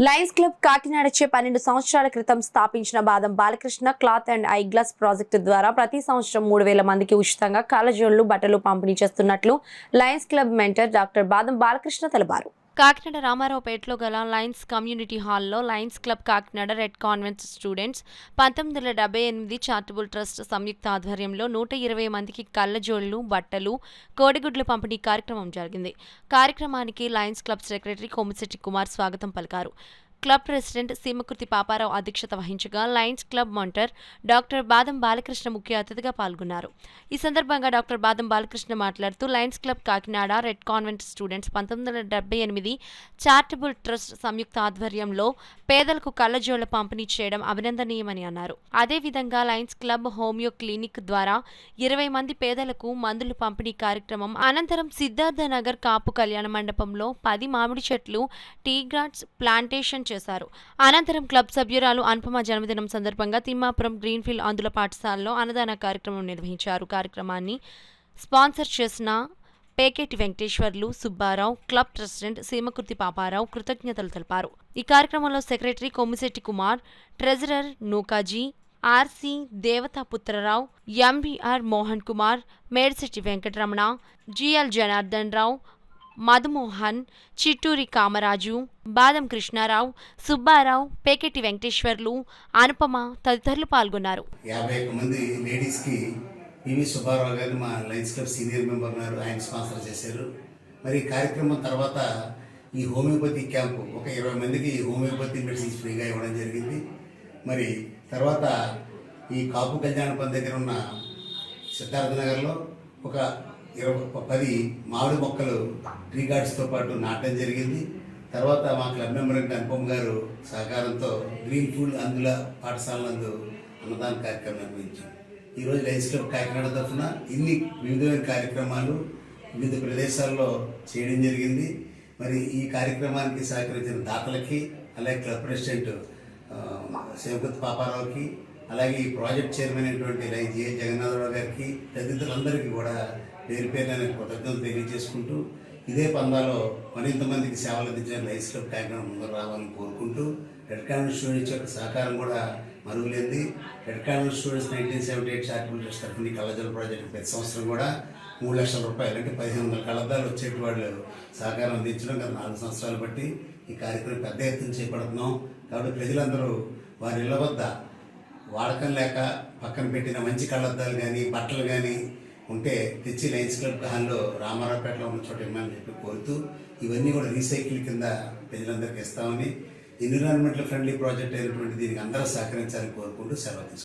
Lions club కాకినాడచే 12 సంవత్సరాల క్రితం స్థాపించిన బాదం Balakrishna cloth and I glass project ద్వారా ప్రతి సంవత్సరం 3000 మందికి ఉచితంగా కళ్ళజోళ్లు, బట్టలు పంపిణీ చేస్తున్నట్లు Lions club mentor doctor Badam Balakrishna తెలిపారు. కాకినాడ రామారావుపేటలో గల లయన్స్ కమ్యూనిటీ హాల్లో Lions club Kakinada red convent students 1978 charitable trust సంయుక్త ఆధ్వర్యంలో 120 మందికి కళ్ళజోళ్లు, బట్టలు, కోడిగుడ్లు పంపిణీ కార్యక్రమం జరిగింది. కార్యక్రమానికి Lions club secretary Kommisetti Kumar స్వాగతం పలికారు. క్లబ్ ప్రెసిడెంట్ సీమకుర్తి పాపారావు అధ్యక్షత వహించగా Lions club mentor doctor Badam Balakrishna ముఖ్య అతిథిగా పాల్గొన్నారు. ఈ సందర్భంగా డాక్టర్ బాదం బాలకృష్ణ మాట్లాడుతూ Lions club Kakinada red convent students 1978 charitable trust సంయుక్త ఆధ్వర్యంలో పేదలకు కళ్ళజోళ్ల పంపిణీ చేయడం అభినందనీయమని అన్నారు. అదేవిధంగా లయన్స్ క్లబ్ హోమియో క్లినిక్ ద్వారా 20 మంది పేదలకు మందులు పంపిణీ కార్యక్రమం అనంతరం సిద్ధార్థనగర్ కాపు కళ్యాణ మండపంలో 10 మామిడి చెట్లు, టీ గార్డ్స్ ప్లాంటేషన్ చేశారు. అనంతరం క్లబ్ సభ్యురాలు అనుపమ జన్మదినం సందర్భంగా తిమ్మాపురం గ్రీన్ఫీల్డ్ అందుల పాఠశాలలో అన్నదాన కార్యక్రమం నిర్వహించారు. కార్యక్రమాన్ని స్పాన్సర్ చేసిన పేకేటి వెంకటేశ్వర్లు, సుబ్బారావు, క్లబ్ ప్రెసిడెంట్ సీమకుర్తి పాపారావు కృతజ్ఞతలు తెలిపారు. ఈ కార్యక్రమంలో secretary Kommisetti Kumar, treasurer Nookaji, R C Devataputrarao, MBR Mohan Kumar, Medisetti Venkataramana, G L Janardhan Rao, Madhumohan, Chitturi Kamaraju, Badam Krishnarao, Subbarao, Peketi Venkateswarlu, Anupama తదితరులు పాల్గొన్నారు. 51 మంది లేడీస్కి పివి సుబ్బారావు గారు మా లయన్స్ క్లబ్ సీనియర్ మెంబర్ ఉన్నారు, ఆయన స్పాన్సర్ చేశారు. మరి ఈ కార్యక్రమం తర్వాత ఈ హోమియోపతి క్యాంపు ఒక 20 మందికి హోమియోపతి మెడిసిన్స్ ఫ్రీగా ఇవ్వడం జరిగింది. మరి తర్వాత ఈ కాపు కళ్యాణపం దగ్గర ఉన్న సిద్ధార్థనగర్లో ఒక 10 మామిడి మొక్కలు ట్రీ గార్డ్స్తో పాటు నాటడం జరిగింది. తర్వాత మా క్లబ్ మెంబర్ అనుపమ్ గారు సహకారంతో గ్రీన్ ఫీల్డ్ అందుల పాఠశాల నందు అన్నదాన కార్యక్రమం నిర్వహించాం. ఈరోజు లయన్స్ క్లబ్ కాకినాడ తరఫున ఇన్ని వివిధమైన కార్యక్రమాలు వివిధ ప్రదేశాల్లో చేయడం జరిగింది. మరి ఈ కార్యక్రమానికి సహకరించిన దాతలకి, అలాగే క్లబ్ ప్రెసిడెంట్ శివకుత్ పాపారావుకి, అలాగే ఈ ప్రాజెక్ట్ చైర్మన్ అయినటువంటి జే జగన్నాథరావు గారికి, తదితరులందరికీ కూడా పేరు పేరున కృతజ్ఞతలు తెలియజేసుకుంటూ ఇదే పందాలో మరింత మందికి సేవలు అందించిన లయన్స్ క్లబ్ కాకినాడ ముందుకు రావాలని కోరుకుంటూ రెడ్ కాన్వెంట్ స్టూడెంట్స్ యొక్క సహకారం కూడా మరుగులేంది. Red convent students 1978 charitable trust తరఫున కళ్ళజోళ్ళ ప్రాజెక్టు ప్రతి సంవత్సరం కూడా 3 లక్షల రూపాయలు అంటే 1500 కళ్ళద్దాలు వచ్చేటి వాళ్ళు సహకారం అందించడం గత 4 సంవత్సరాలు బట్టి ఈ కార్యక్రమం పెద్ద ఎత్తున చేపడుతున్నాం. కాబట్టి ప్రజలందరూ వారి ఇళ్ల వద్ద వాడకం లేక పక్కన పెట్టిన మంచి కళ్ళద్దాలు కానీ బట్టలు కానీ ఉంటే తెచ్చి లయన్స్ క్లబ్ హాల్లో రామారావుపేటలో ఉన్న చోట ఇమ్మని చెప్పి కోరుతూ ఇవన్నీ కూడా రీసైకిల్ కింద ప్రజలందరికీ ఇస్తామని, ఎన్విరాన్మెంటల్ ఫ్రెండ్లీ ప్రాజెక్ట్ అయినటువంటి దీనికి అందరూ సహకరించాలని కోరుకుంటూ సెలవు తీసుకుంటాం.